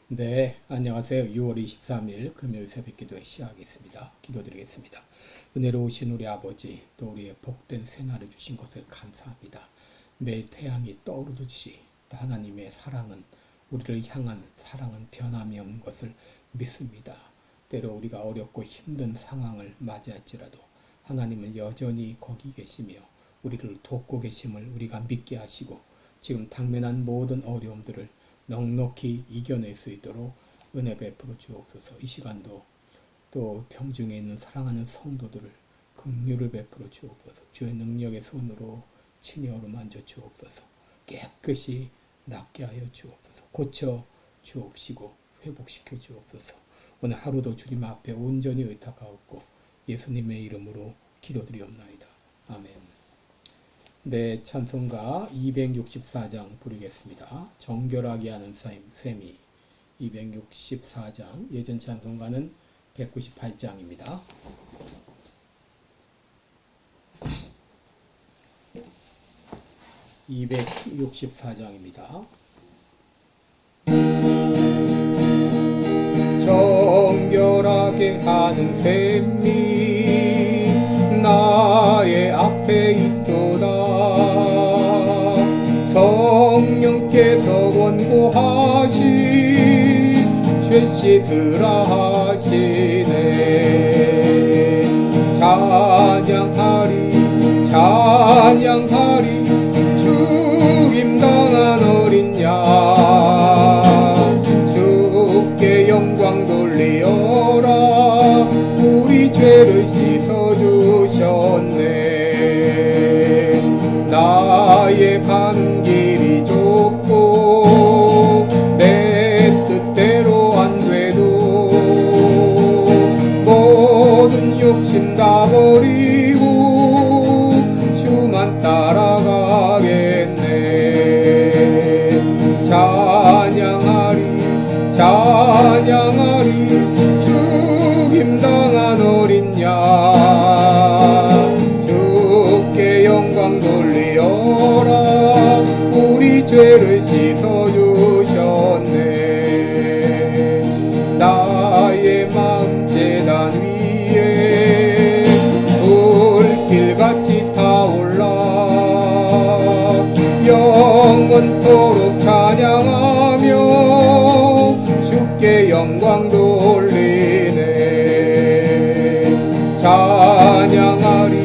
네, 안녕하세요. 6월 23일 금요일 새벽기도회 시작하겠습니다. 기도드리겠습니다. 은혜로우신 우리 아버지, 또 우리의 복된 새날을 주신 것을 감사합니다. 매일 태양이 떠오르듯이 또 하나님의 사랑은 우리를 향한 사랑은 변함이 없는 것을 믿습니다. 때로 우리가 어렵고 힘든 상황을 맞이할지라도 하나님은 여전히 거기 계시며 우리를 돕고 계심을 우리가 믿게 하시고 지금 당면한 모든 어려움들을 넉넉히 이겨낼 수 있도록 은혜 베풀어 주옵소서. 이 시간도 또 경중에 있는 사랑하는 성도들을 긍휼을 베풀어 주옵소서. 주의 능력의 손으로 친히 어루만져 주옵소서. 깨끗이 낫게 하여 주옵소서. 고쳐 주옵시고 회복시켜 주옵소서. 오늘 하루도 주님 앞에 온전히 의탁하옵고 예수님의 이름으로 기도드리옵나이다. 아멘. 네, 찬송가 264장 부르겠습니다. 정결하게 하는 셈이 264장, 예전 찬송가는 198장입니다. (264장입니다) 정결하게 하는 셈이 나의 앞에 있도다. 성령께서 원고하신 죄 씻으라 하시네. 찬양하리 찬양하리 죽임당한 어린 양 주께 영광 돌리어라. 우리 죄를 씻어주셨네. 나의 가는 길이 좁고 내 뜻대로 안 돼도 모든 욕심 다 버리고 주만 따라가겠네. 찬양하리 찬양하리 죽임당한 어린 양 주께 영광 돌리어라. 우리 죄를 씻어주셨네. 나의 마음 제단 위에 불길같이 타올라 영원토록 찬양하며 주께 영광 돌리네. 찬양하리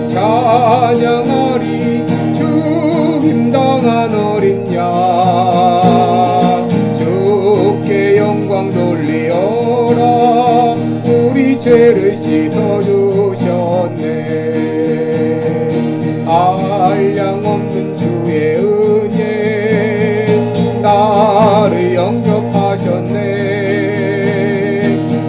찬양하리 죽임당한 어린 양 주께 영광 돌리어라. 우리 죄를 씻어주셨네. 한량 없는 주의 은혜 나를 영접하셨네.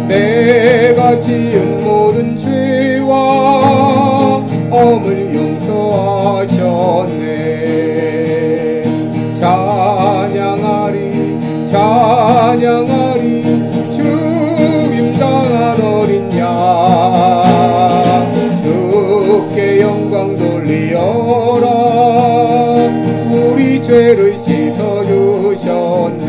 내가 지은 모든 죄와 엄을 용서하셨네. 찬양하리 찬양하리 죽임당한 어린 양 주께 영광 돌리어라. 우리 죄를 씻어주셨네.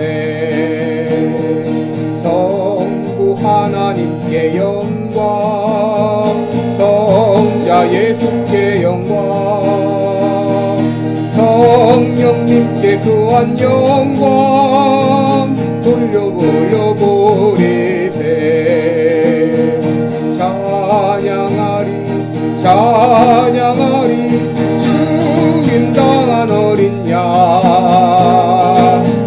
성부 하나님께 영광 성자 예수께 영광 성령님께 또한 영광 돌려보려보리세. 찬양하리 찬양하리 죽임당한 어린 양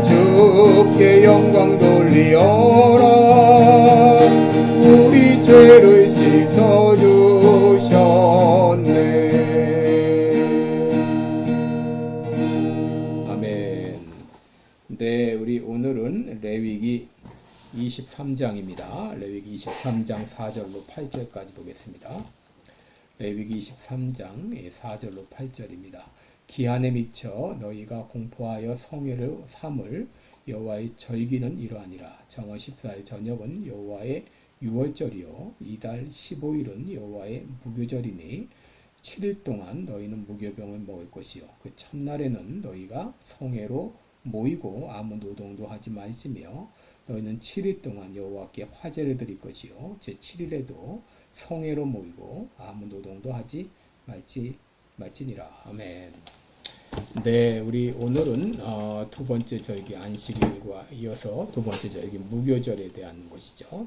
주께 영광 돌리어라. 우리 죄를 씻어주셨네. 아멘. 네, 우리 오늘은 레위기 23장입니다. 레위기 23장 4절로 8절까지 보겠습니다. 레위기 23장 4절로 8절입니다. 기한에 미쳐 너희가 공포하여 성회를 삼을 여호와의 절기는 이러하니라. 정월 14일 저녁은 여호와의 유월절이요 이달 15일은 여호와의 무교절이니 7일 동안 너희는 무교병을 먹을 것이요 그 첫날에는 너희가 성회로 모이고 아무 노동도 하지 말지며 너희는 7일 동안 여호와께 화제를 드릴 것이요 제 7일에도 성회로 모이고 아무 노동도 하지 말지니라. 아멘. 네, 우리 오늘은 두 번째 절기 안식일과 이어서 두 번째 절기 무교절에 대한 것이죠.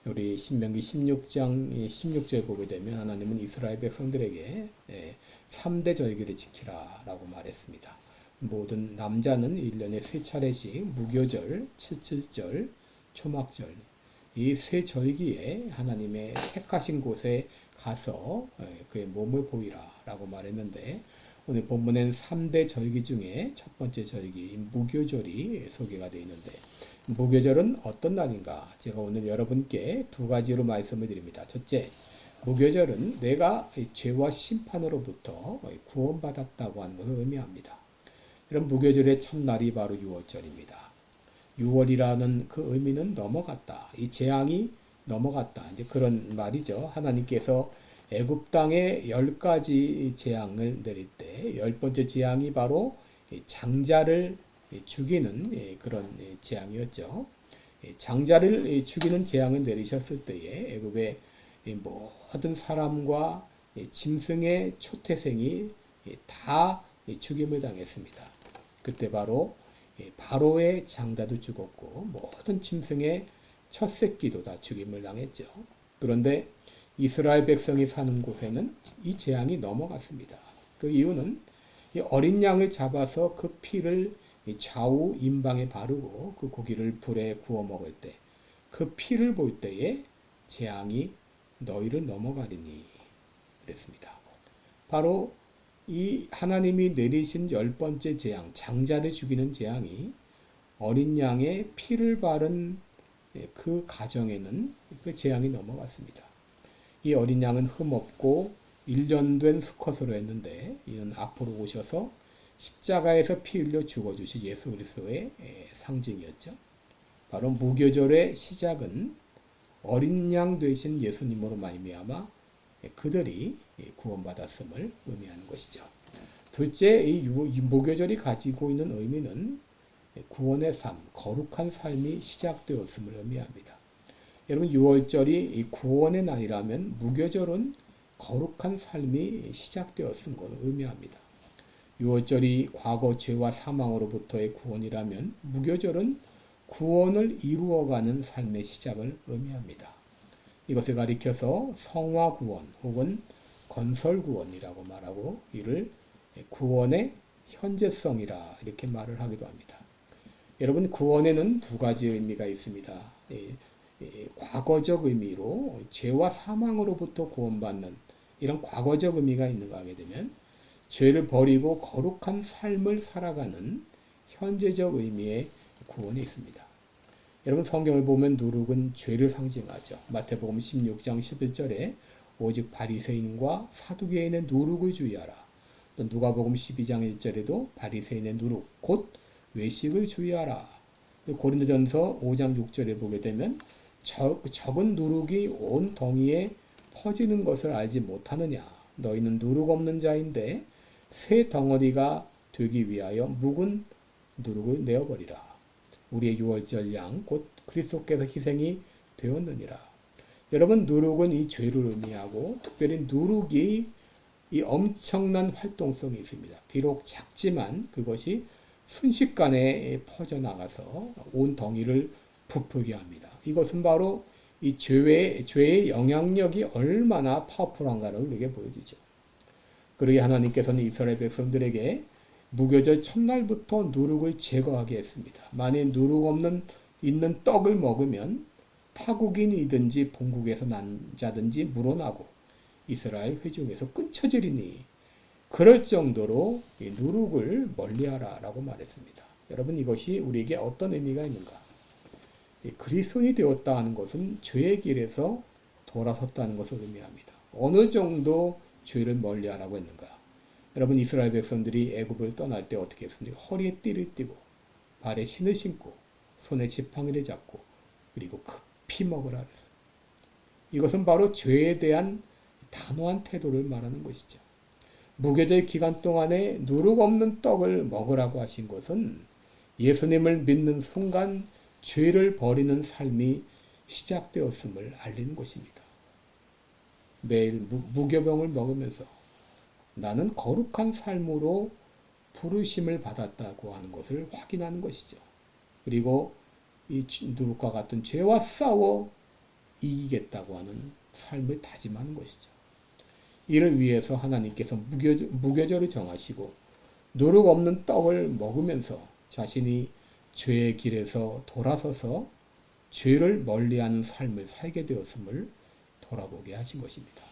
우리 신명기 16장 16절 보게 되면 하나님은 이스라엘 백성들에게 3대 절기를 지키라 라고 말했습니다. 모든 남자는 1년에 3차례씩 무교절, 칠칠절, 초막절 이 세 절기에 하나님의 택하신 곳에 가서 그의 몸을 보이라 라고 말했는데 오늘 본문엔 3대 절기 중에 첫 번째 절기 무교절이 소개가 되어 있는데 무교절은 어떤 날인가? 제가 오늘 여러분께 두 가지로 말씀을 드립니다. 첫째, 무교절은 내가 죄와 심판으로부터 구원받았다고 하는 것을 의미합니다. 이런 무교절의 첫날이 바로 6월절입니다. 6월이라는 그 의미는 넘어갔다. 이 재앙이 넘어갔다. 이제 그런 말이죠. 하나님께서 애굽 땅에 10가지 재앙을 내릴 때 10번째 재앙이 바로 장자를 죽이는 그런 재앙이었죠. 장자를 죽이는 재앙을 내리셨을 때에 애굽의 모든 사람과 짐승의 초태생이 다 죽임을 당했습니다. 그때 바로 바로의 장자도 죽었고 모든 짐승의 첫 새끼도 다 죽임을 당했죠. 그런데 이스라엘 백성이 사는 곳에는 이 재앙이 넘어갔습니다. 그 이유는 이 어린 양을 잡아서 그 피를 좌우 임방에 바르고 그 고기를 불에 구워 먹을 때 그 피를 볼 때에 재앙이 너희를 넘어가리니 그랬습니다. 바로 이 하나님이 내리신 10번째 재앙, 장자를 죽이는 재앙이 어린 양의 피를 바른 그 가정에는 그 재앙이 넘어갔습니다. 이 어린 양은 흠없고 1년 된 수컷으로 했는데 이는 앞으로 오셔서 십자가에서 피 흘려 죽어주신 예수 그리스도의 상징이었죠. 바로 무교절의 시작은 어린 양 되신 예수님으로 말미암아 그들이 구원받았음을 의미하는 것이죠. 둘째, 이 무교절이 가지고 있는 의미는 구원의 삶, 거룩한 삶이 시작되었음을 의미합니다. 여러분 6월절이 구원의 날이라면 무교절은 거룩한 삶이 시작되었은 것을 의미합니다. 6월절이 과거 죄와 사망으로부터의 구원이라면 무교절은 구원을 이루어가는 삶의 시작을 의미합니다. 이것을 가리켜서 성화 구원 혹은 건설 구원이라고 말하고 이를 구원의 현재성이라 이렇게 말을 하기도 합니다. 여러분 구원에는 두 가지 의미가 있습니다. 과거적 의미로 죄와 사망으로부터 구원받는 이런 과거적 의미가 있는가 하게 되면 죄를 버리고 거룩한 삶을 살아가는 현재적 의미의 구원이 있습니다. 여러분 성경을 보면 누룩은 죄를 상징하죠. 마태복음 16장 11절에 오직 바리새인과 사두개인의 누룩을 주의하라. 또 누가복음 12장 1절에도 바리새인의 누룩 곧 외식을 주의하라. 고린도전서 5장 6절에 보게 되면 적은 누룩이 온 덩이에 퍼지는 것을 알지 못하느냐. 너희는 누룩 없는 자인데 새 덩어리가 되기 위하여 묵은 누룩을 내어버리라. 우리의 6월절 양 곧 그리스도께서 희생이 되었느니라. 여러분 누룩은 이 죄를 의미하고 특별히 누룩이 이 엄청난 활동성이 있습니다. 비록 작지만 그것이 순식간에 퍼져나가서 온 덩이를 부풀게 합니다. 이것은 바로 이 죄의 영향력이 얼마나 파워풀한가를 우리에게 보여주죠. 그러기 하나님께서는 이스라엘 백성들에게 무교절 첫날부터 누룩을 제거하게 했습니다. 만일 누룩 있는 떡을 먹으면 타국인이든지 본국에서 난 자든지 물어나고 이스라엘 회중에서 끊쳐지리니 그럴 정도로 이 누룩을 멀리하라 라고 말했습니다. 여러분 이것이 우리에게 어떤 의미가 있는가? 그리스도인이 되었다 하는 것은 죄의 길에서 돌아섰다는 것을 의미합니다. 어느 정도 죄를 멀리하라고 했는가? 여러분 이스라엘 백성들이 애굽을 떠날 때 어떻게 했습니까? 허리에 띠를 띠고 발에 신을 신고 손에 지팡이를 잡고 그리고 급히 먹으라 그랬어요. 이것은 바로 죄에 대한 단호한 태도를 말하는 것이죠. 무교절 기간 동안에 누룩 없는 떡을 먹으라고 하신 것은 예수님을 믿는 순간 죄를 버리는 삶이 시작되었음을 알리는 것입니다. 매일 무교병을 먹으면서 나는 거룩한 삶으로 부르심을 받았다고 하는 것을 확인하는 것이죠. 그리고 이 누룩과 같은 죄와 싸워 이기겠다고 하는 삶을 다짐하는 것이죠. 이를 위해서 하나님께서 무교절을 정하시고 누룩 없는 떡을 먹으면서 자신이 죄의 길에서 돌아서서 죄를 멀리하는 삶을 살게 되었음을 돌아보게 하신 것입니다.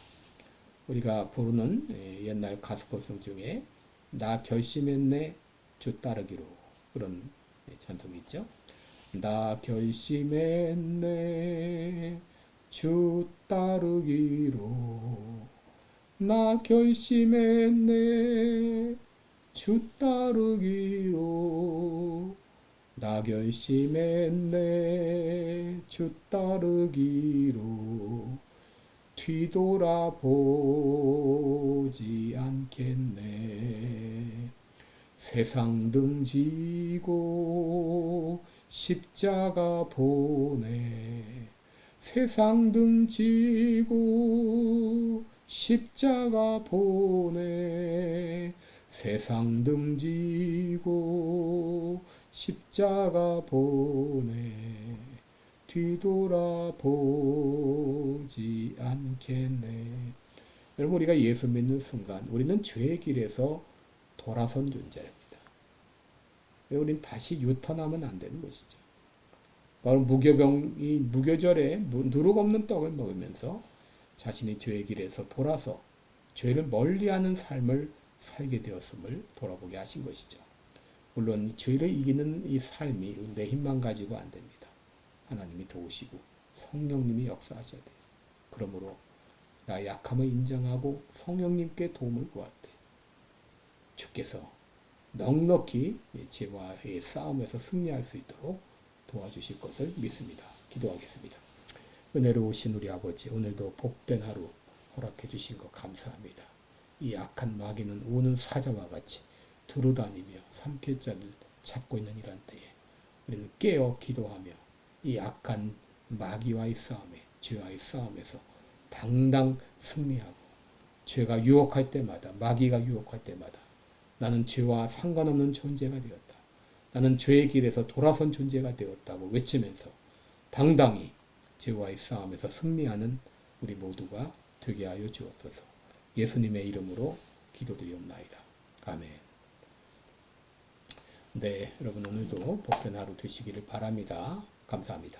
우리가 부르는 옛날 가스퍼송 중에 나 결심했네 주 따르기로 그런 찬송이 있죠. 나 결심했네 주 따르기로 나 결심했네 주 따르기로 나 결심했네 주 따르기로 뒤돌아보지 않겠네 세상 등지고 십자가 보내 세상 등지고 십자가 보내 세상 등지고 십자가 보내 뒤돌아보지 않겠네. 여러분 우리가 예수 믿는 순간 우리는 죄의 길에서 돌아선 존재입니다. 우리는 다시 유턴하면 안 되는 것이죠. 바로 무교절에 누룩 없는 떡을 먹으면서 자신이 죄의 길에서 돌아서 죄를 멀리하는 삶을 살게 되었음을 돌아보게 하신 것이죠. 물론 죄를 이기는 이 삶이 내 힘만 가지고 안 됩니다. 하나님이 도우시고 성령님이 역사하셔야 돼요. 그러므로 나의 약함을 인정하고 성령님께 도움을 구할 때 주께서 넉넉히 죄와의 싸움에서 승리할 수 있도록 도와주실 것을 믿습니다. 기도하겠습니다. 은혜로우신 우리 아버지, 오늘도 복된 하루 허락해 주신 것 감사합니다. 이 악한 마귀는 우는 사자와 같이 두루다니며 삼킬자를 찾고 있는 이런 때에 우리는 깨어 기도하며 이 악한 마귀와의 싸움에, 죄와의 싸움에서 당당 승리하고 죄가 유혹할 때마다, 마귀가 유혹할 때마다 나는 죄와 상관없는 존재가 되었다. 나는 죄의 길에서 돌아선 존재가 되었다고 외치면서 당당히 죄와의 싸움에서 승리하는 우리 모두가 되게 하여 주옵소서. 예수님의 이름으로 기도드리옵나이다. 아멘. 네, 여러분 오늘도 복된 하루 되시기를 바랍니다. 감사합니다.